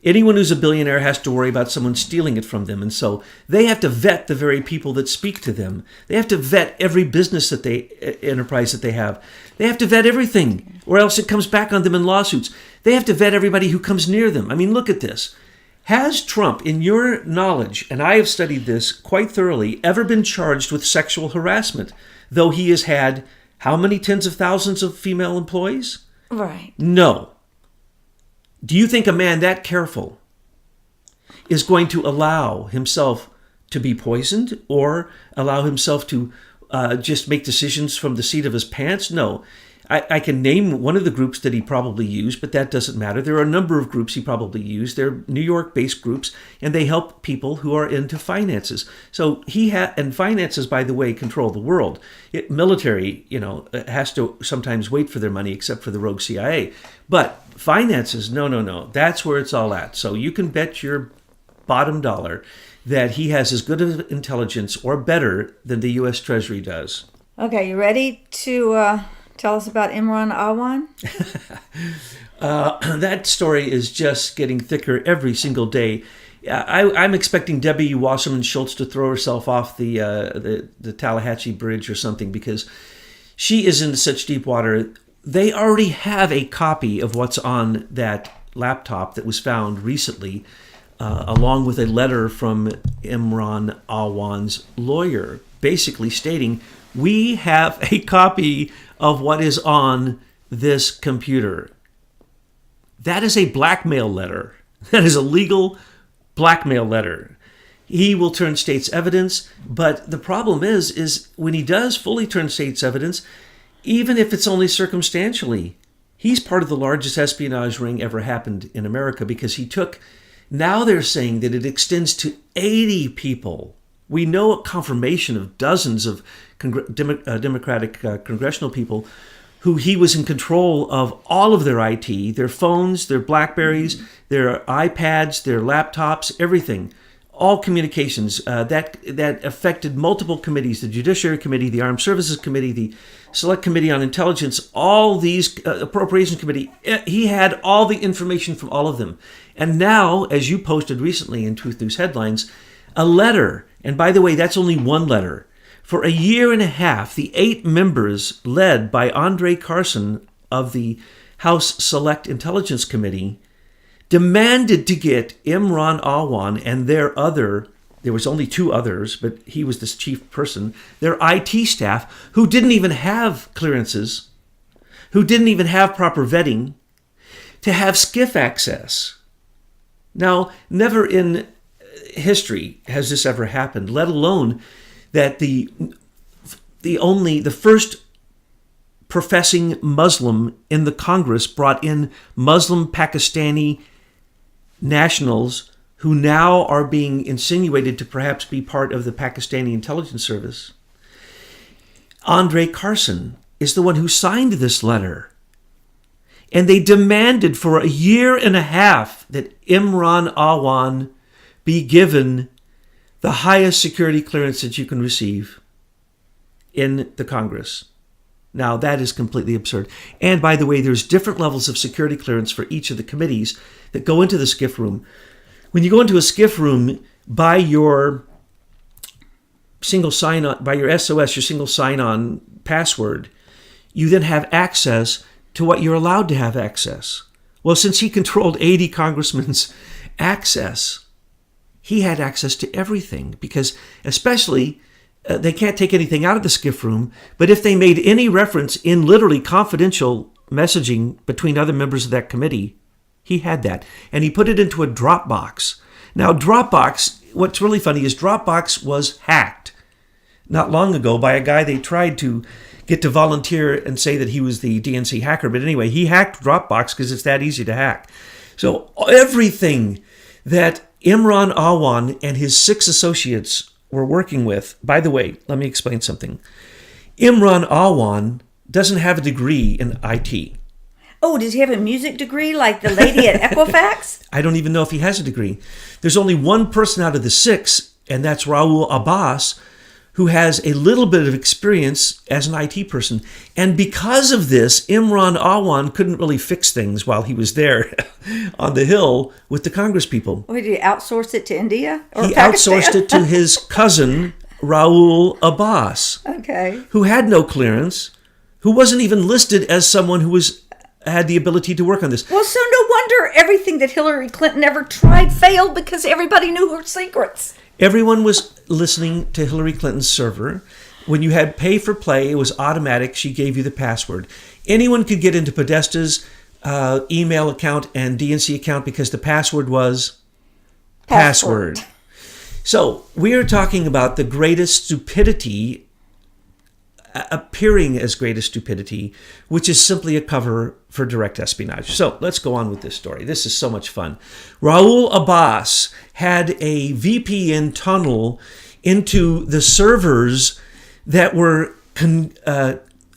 Speaker 2: Anyone who's a billionaire has to worry about someone stealing it from them. And so they have to vet the very people that speak to them. They have to vet every business enterprise that they have. They have to vet everything, or else it comes back on them in lawsuits. They have to vet everybody who comes near them. I mean, look at this. Has Trump, in your knowledge, and I have studied this quite thoroughly, ever been charged with sexual harassment, though he has had how many tens of thousands of female employees?
Speaker 1: Right.
Speaker 2: No. Do you think a man that careful is going to allow himself to be poisoned or allow himself to just make decisions from the seat of his pants? No. I can name one of the groups that he probably used, but that doesn't matter. There are a number of groups he probably used. They're New York-based groups, and they help people who are into finances. So and finances, by the way, control the world. Military, has to sometimes wait for their money, except for the rogue CIA. But finances, no. That's where it's all at. So you can bet your bottom dollar that he has as good of intelligence or better than the U.S. Treasury does.
Speaker 1: Okay, you ready to tell us about Imran Awan?
Speaker 2: That story is just getting thicker every single day. I'm expecting Debbie Wasserman Schultz to throw herself off the Tallahatchie Bridge or something, because she is in such deep water. They already have a copy of what's on that laptop that was found recently, along with a letter from Imran Awan's lawyer, basically stating, we have a copy of what is on this computer. That is a blackmail letter. That is a legal blackmail letter. He will turn state's evidence, but the problem is when he does fully turn state's evidence, even if it's only circumstantially, he's part of the largest espionage ring ever happened in America, because now they're saying that it extends to 80 people. We know a confirmation of dozens of Democratic congressional people who he was in control of all of their IT, their phones, their Blackberries, their iPads, their laptops, everything. All communications that affected multiple committees, the Judiciary Committee, the Armed Services Committee, the Select Committee on Intelligence, all these Appropriations Committee. He had all the information from all of them. And now, as you posted recently in Truth News Headlines, a letter, and by the way, that's only one letter. For a year and a half, the 8 members led by Andre Carson of the House Select Intelligence Committee demanded to get Imran Awan and there was only 2 others, but he was the chief person, their IT staff, who didn't even have clearances, who didn't even have proper vetting, to have SCIF access. Now, never in history has this ever happened, let alone that the first professing Muslim in the Congress brought in Muslim Pakistani nationals who now are being insinuated to perhaps be part of the Pakistani intelligence service. Andre Carson is the one who signed this letter. And they demanded for a year and a half that Imran Awan be given the highest security clearance that you can receive in the Congress. Now, that is completely absurd. And by the way, there's different levels of security clearance for each of the committees that go into the SCIF room. When you go into a SCIF room, by your single sign-on, by your SOS, your single sign-on password, you then have access to what you're allowed to have access. Well, since he controlled 80 congressmen's access, he had access to everything, because especially they can't take anything out of the SCIF room, but if they made any reference in literally confidential messaging between other members of that committee, he had that. And he put it into a Dropbox. Now, Dropbox, what's really funny is Dropbox was hacked. not long ago by a guy they tried to get to volunteer and say that he was the DNC hacker. But anyway, he hacked Dropbox because it's that easy to hack. So everything that Imran Awan and his 6 associates were working with, by the way, let me explain something. Imran Awan doesn't have a degree in IT.
Speaker 1: Oh, does he have a music degree like the lady at Equifax?
Speaker 2: I don't even know if he has a degree. There's only one person out of the 6, and that's Raul Abbas, who has a little bit of experience as an IT person. And because of this, Imran Awan couldn't really fix things while he was there on the Hill with the Congress people.
Speaker 1: Did he outsource it to India or
Speaker 2: He
Speaker 1: Pakistan?
Speaker 2: outsourced it to his cousin, Raul Abbas,
Speaker 1: Okay.
Speaker 2: who had no clearance, who wasn't even listed as someone who had the ability to work on this.
Speaker 1: Well, so no wonder everything that Hillary Clinton ever tried failed, because everybody knew her secrets.
Speaker 2: Everyone was listening to Hillary Clinton's server. When you had pay for play, it was automatic. She gave you the password. Anyone could get into Podesta's email account and DNC account because the password was password. So we are talking about the greatest stupidity appearing as greatest stupidity, which is simply a cover for direct espionage. So let's go on with this story. This is so much fun. Raul Abbas had a VPN tunnel into the servers that were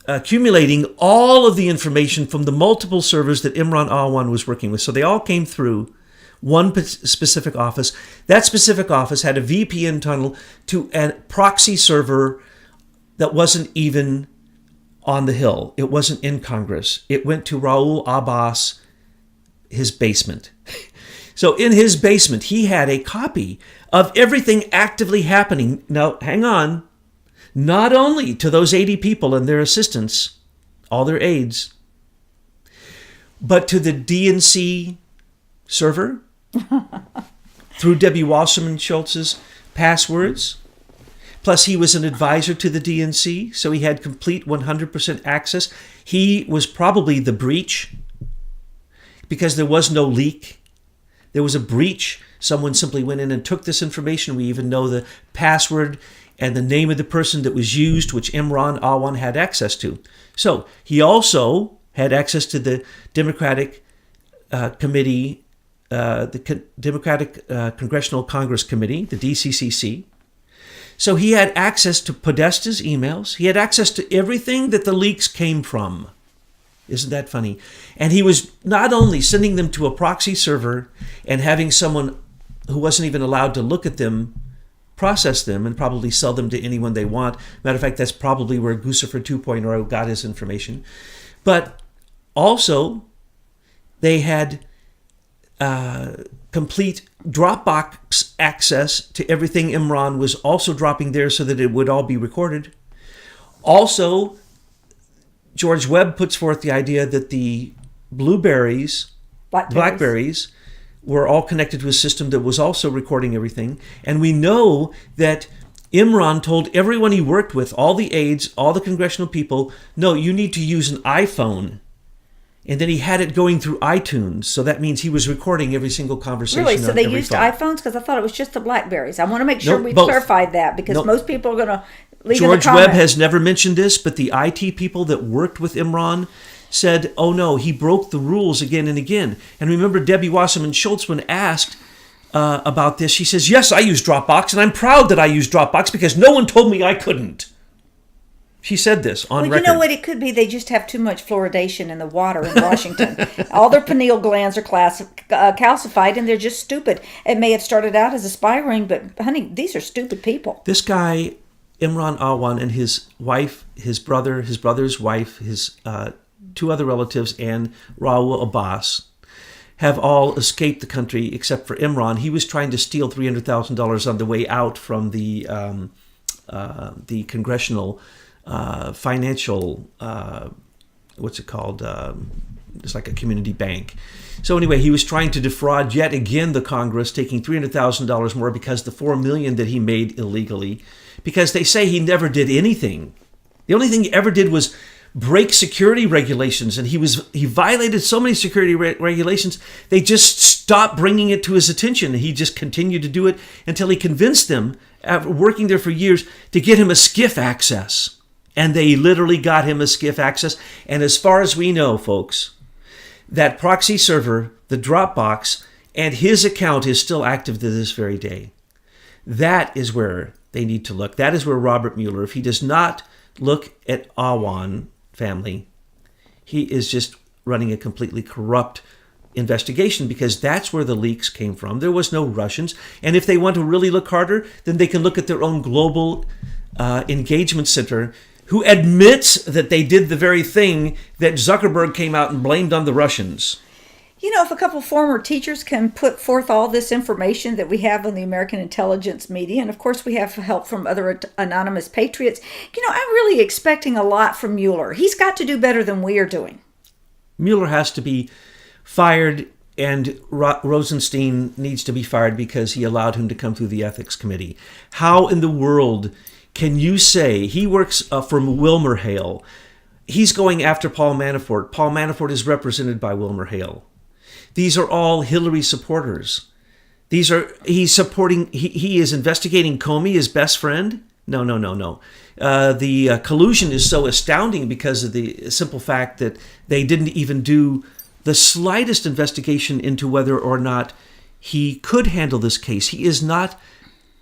Speaker 2: accumulating all of the information from the multiple servers that Imran Awan was working with. So they all came through one specific office. That specific office had a VPN tunnel to a proxy server that wasn't even on the Hill. It wasn't in Congress. It went to Raul Abbas, his basement. So in his basement, he had a copy of everything actively happening. Now, hang on. Not only to those 80 people and their assistants, all their aides, but to the DNC server through Debbie Wasserman Schultz's passwords. Plus, he was an advisor to the DNC, so he had complete 100% access. He was probably the breach because there was no leak. There was a breach. Someone simply went in and took this information. We even know the password and the name of the person that was used, which Imran Awan had access to. So he also had access to the Democratic Committee, the Democratic Congressional Congress Committee, the DCCC. So he had access to Podesta's emails. He had access to everything that the leaks came from. Isn't that funny? And he was not only sending them to a proxy server and having someone who wasn't even allowed to look at them process them and probably sell them to anyone they want. Matter of fact, that's probably where Guccifer 2.0 got his information. But also, they had complete Dropbox access to everything Imran was also dropping there so that it would all be recorded. Also, George Webb puts forth the idea that the Blackberries were all connected to a system that was also recording everything. And we know that Imran told everyone he worked with, all the aides, all the congressional people, no, you need to use an iPhone. And then he had it going through iTunes. So that means he was recording every single conversation.
Speaker 1: Really? So
Speaker 2: on
Speaker 1: they
Speaker 2: every
Speaker 1: used
Speaker 2: phone.
Speaker 1: iPhones? Because I thought it was just the Blackberries. I want to make sure
Speaker 2: Nope,
Speaker 1: we
Speaker 2: both.
Speaker 1: clarified that, because
Speaker 2: Nope.
Speaker 1: most people are going to leave
Speaker 2: George
Speaker 1: in the
Speaker 2: Webb
Speaker 1: comments.
Speaker 2: has never mentioned this, but the IT people that worked with Imran said, oh no, he broke the rules again and again. And remember Debbie Wasserman Schultz, when asked about this, she says, yes, I use Dropbox, and I'm proud that I use Dropbox because no one told me I couldn't. She said this on record.
Speaker 1: Well, you know what? It could be they just have too much fluoridation in the water in Washington. All their pineal glands are calcified, and they're just stupid. It may have started out as a spy ring, but, honey, these are stupid people.
Speaker 2: This guy, Imran Awan, and his wife, his brother, his brother's wife, his 2 other relatives, and Raul Abbas have all escaped the country except for Imran. He was trying to steal $300,000 on the way out from the congressional financial, what's it called? It's like a community bank. So anyway, he was trying to defraud yet again the Congress, taking $300,000 more because the $4 million that he made illegally, because they say he never did anything. The only thing he ever did was break security regulations, and he violated so many security regulations, they just stopped bringing it to his attention. He just continued to do it until he convinced them, after working there for years, to get him a skiff access. And they literally got him a skiff access. And as far as we know, folks, that proxy server, the Dropbox, and his account is still active to this very day. That is where they need to look. That is where Robert Mueller, if he does not look at Awan family, he is just running a completely corrupt investigation, because that's where the leaks came from. There was no Russians. And if they want to really look harder, then they can look at their own global engagement center, who admits that they did the very thing that Zuckerberg came out and blamed on the Russians.
Speaker 1: You know, if a couple former teachers can put forth all this information that we have on the American intelligence media, and of course we have help from other anonymous patriots, you know, I'm really expecting a lot from Mueller. He's got to do better than we are doing.
Speaker 2: Mueller has to be fired, and Rosenstein needs to be fired because he allowed him to come through the ethics committee. How in the world can you say he works from WilmerHale? He's going after Paul Manafort. Paul Manafort is represented by WilmerHale. These are all Hillary supporters. He is investigating Comey, his best friend. No. The collusion is so astounding because of the simple fact that they didn't even do the slightest investigation into whether or not he could handle this case. He is not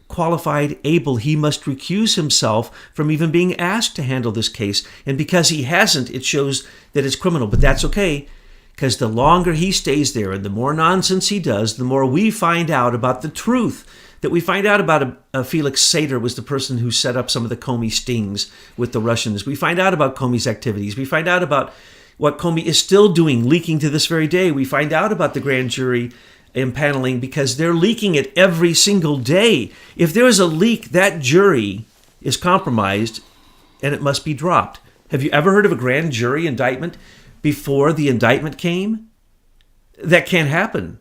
Speaker 2: qualified, able. He must recuse himself from even being asked to handle this case. And because he hasn't, it shows that it's criminal. But that's okay, because the longer he stays there and the more nonsense he does, the more we find out about the truth. That we find out about Felix Sater was the person who set up some of the Comey stings with the Russians. We find out about Comey's activities. We find out about what Comey is still doing, leaking to this very day. We find out about the grand jury impaneling because they're leaking it every single day. If there is a leak, that jury is compromised and it must be dropped. Have you ever heard of a grand jury indictment before the indictment came? That can't happen.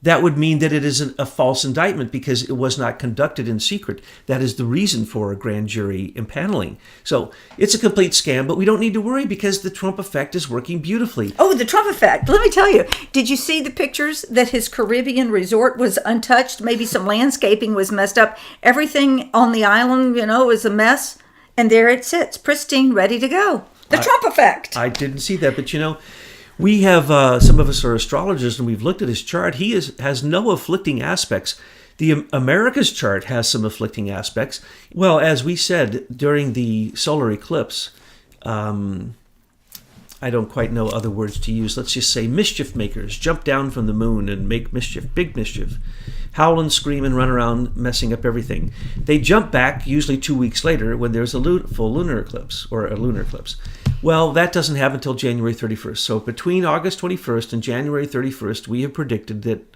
Speaker 2: That would mean that it is a false indictment because it was not conducted in secret. That is the reason for a grand jury impaneling. So it's a complete scam, but we don't need to worry because the Trump effect is working beautifully.
Speaker 1: Oh, the Trump effect. Let me tell you, did you see the pictures that his Caribbean resort was untouched? Maybe some landscaping was messed up. Everything on the island, you know, is a mess. And there it sits, pristine, ready to go. The Trump effect.
Speaker 2: I didn't see that, but you know, we have, some of us are astrologers, and we've looked at his chart. He has no afflicting aspects. The America's chart has some afflicting aspects. Well, as we said, during the solar eclipse, I don't quite know other words to use. Let's just say mischief makers jump down from the moon and make mischief, big mischief. Howl and scream and run around messing up everything. They jump back usually 2 weeks later when there's a full lunar eclipse or a lunar eclipse. Well, that doesn't happen until January 31st. So between August 21st and January 31st, we have predicted that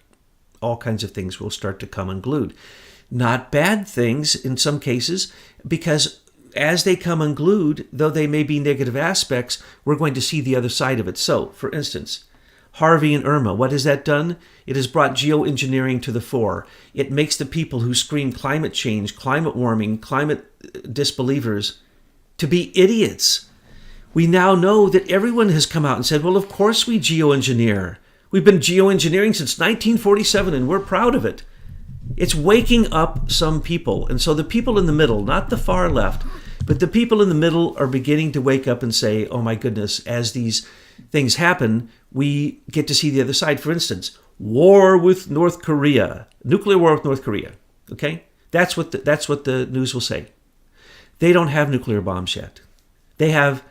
Speaker 2: all kinds of things will start to come unglued. Not bad things in some cases, because as they come unglued, though they may be negative aspects, we're going to see the other side of it. So, for instance, Harvey and Irma, what has that done? It has brought geoengineering to the fore. It makes the people who scream climate change, climate warming, climate disbelievers to be idiots. We now know that everyone has come out and said, well, of course we geoengineer. We've been geoengineering since 1947 and we're proud of it. It's waking up some people. And so the people in the middle, not the far left, but the people in the middle are beginning to wake up and say, oh my goodness, as these things happen, we get to see the other side. For instance, war with North Korea, nuclear war with North Korea. Okay? That's what the news will say. They don't have nuclear bombs yet. They have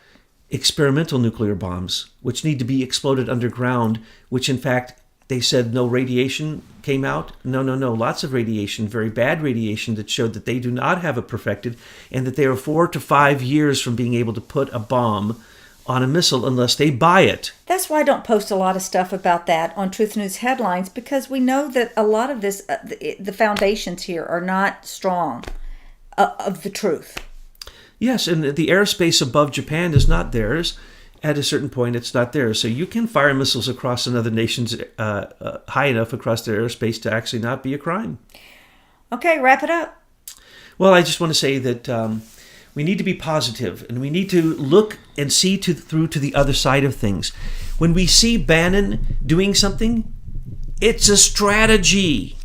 Speaker 2: experimental nuclear bombs, which need to be exploded underground, which in fact, they said no radiation came out. No. Lots of radiation, very bad radiation that showed that they do not have it perfected and that they are 4 to 5 years from being able to put a bomb on a missile unless they buy it.
Speaker 1: That's why I don't post a lot of stuff about that on Truth News headlines, because we know that a lot of this, the foundations here are not strong of the truth. Yes, and the airspace above Japan is not theirs. At a certain point, it's not theirs. So you can fire missiles across another nation's high enough across their airspace to actually not be a crime. Okay, wrap it up.
Speaker 2: Well, I just want to say that We need to be positive, and we need to look and see through to the other side of things. When we see Bannon doing something, it's a strategy.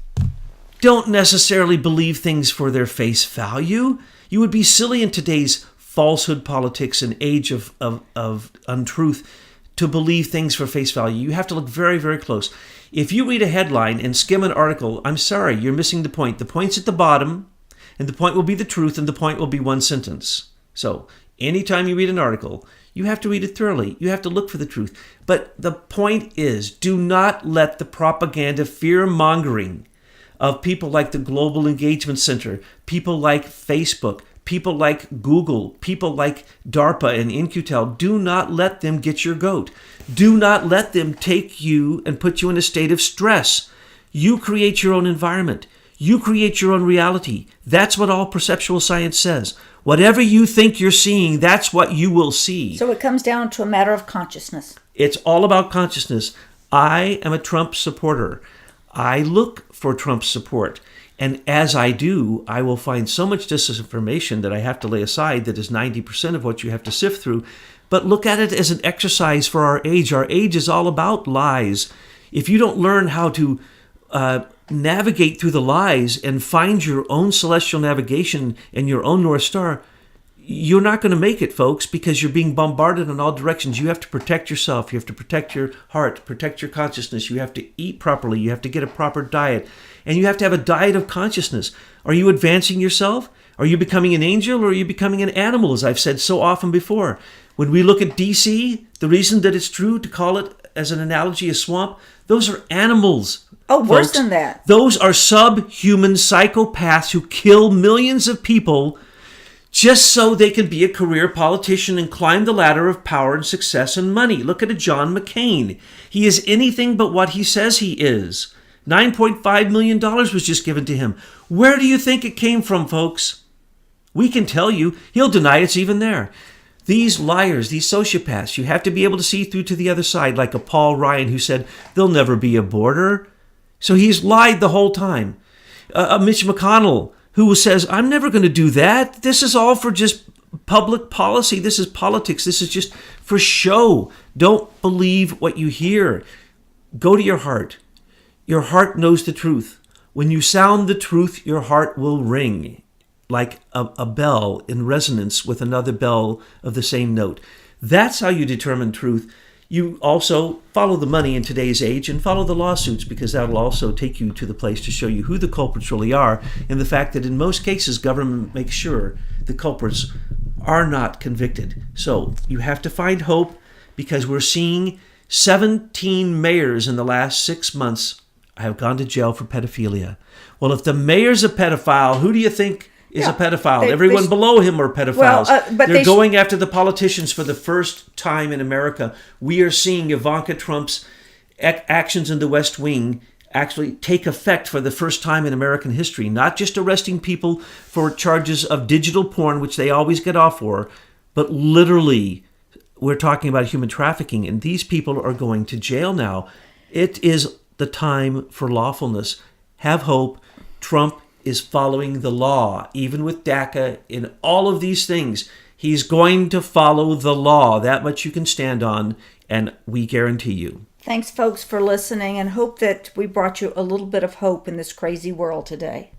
Speaker 2: Don't necessarily believe things for their face value. You would be silly in today's falsehood politics and age of untruth to believe things for face value. You have to look very, very close. If you read a headline and skim an article, I'm sorry, you're missing the point. The point's at the bottom, and the point will be the truth, and the point will be one sentence. So anytime you read an article, you have to read it thoroughly. You have to look for the truth. But the point is, do not let the propaganda, fear-mongering of people like the Global Engagement Center, people like Facebook, people like Google, people like DARPA and In-Q-Tel, do not let them get your goat. Do not let them take you and put you in a state of stress. You create your own environment. You create your own reality. That's what all perceptual science says. Whatever you think you're seeing, that's what you will see.
Speaker 1: So it comes down to a matter of consciousness.
Speaker 2: It's all about consciousness. I am a Trump supporter. I look for Trump's support. And as I do, I will find so much disinformation that I have to lay aside that is 90% of what you have to sift through. But look at it as an exercise for our age. Our age is all about lies. If you don't learn how to navigate through the lies and find your own celestial navigation and your own North Star, you're not going to make it, folks, because you're being bombarded in all directions. You have to protect yourself. You have to protect your heart, protect your consciousness. You have to eat properly. You have to get a proper diet. And you have to have a diet of consciousness. Are you advancing yourself? Are you becoming an angel, or are you becoming an animal, as I've said so often before? When we look at DC, the reason that it's true to call it, as an analogy, a swamp, those are animals.
Speaker 1: Oh, worse
Speaker 2: folks.
Speaker 1: than that.
Speaker 2: Those are subhuman psychopaths who kill millions of people just so they can be a career politician and climb the ladder of power and success and money. Look at a John McCain. He is anything but what he says he is. $9.5 million was just given to him. Where do you think it came from, folks? We can tell you. He'll deny it's even there. These liars, these sociopaths, you have to be able to see through to the other side, like a Paul Ryan who said, there'll never be a border. So he's lied the whole time. Mitch McConnell, who says, I'm never going to do that. This is all for just public policy. This is politics. This is just for show. Don't believe what you hear. Go to your heart. Your heart knows the truth. When you sound the truth, your heart will ring like a bell in resonance with another bell of the same note. That's how you determine truth. You also follow the money in today's age and follow the lawsuits, because that will also take you to the place to show you who the culprits really are, and the fact that in most cases government makes sure the culprits are not convicted. So you have to find hope, because we're seeing 17 mayors in the last 6 months have gone to jail for pedophilia. Well, if the mayor's a pedophile, who do you think is a pedophile? Everyone below him are pedophiles.
Speaker 1: But
Speaker 2: they're going after the politicians for the first time in America. We are seeing Ivanka Trump's actions in the West Wing actually take effect for the first time in American history. Not just arresting people for charges of digital porn, which they always get off for, but literally we're talking about human trafficking, and these people are going to jail now. It is the time for lawfulness. Have hope. Trump is following the law, even with DACA, in all of these things. He's going to follow the law. That much you can stand on, and we guarantee you.
Speaker 1: Thanks, folks, for listening, and hope that we brought you a little bit of hope in this crazy world today.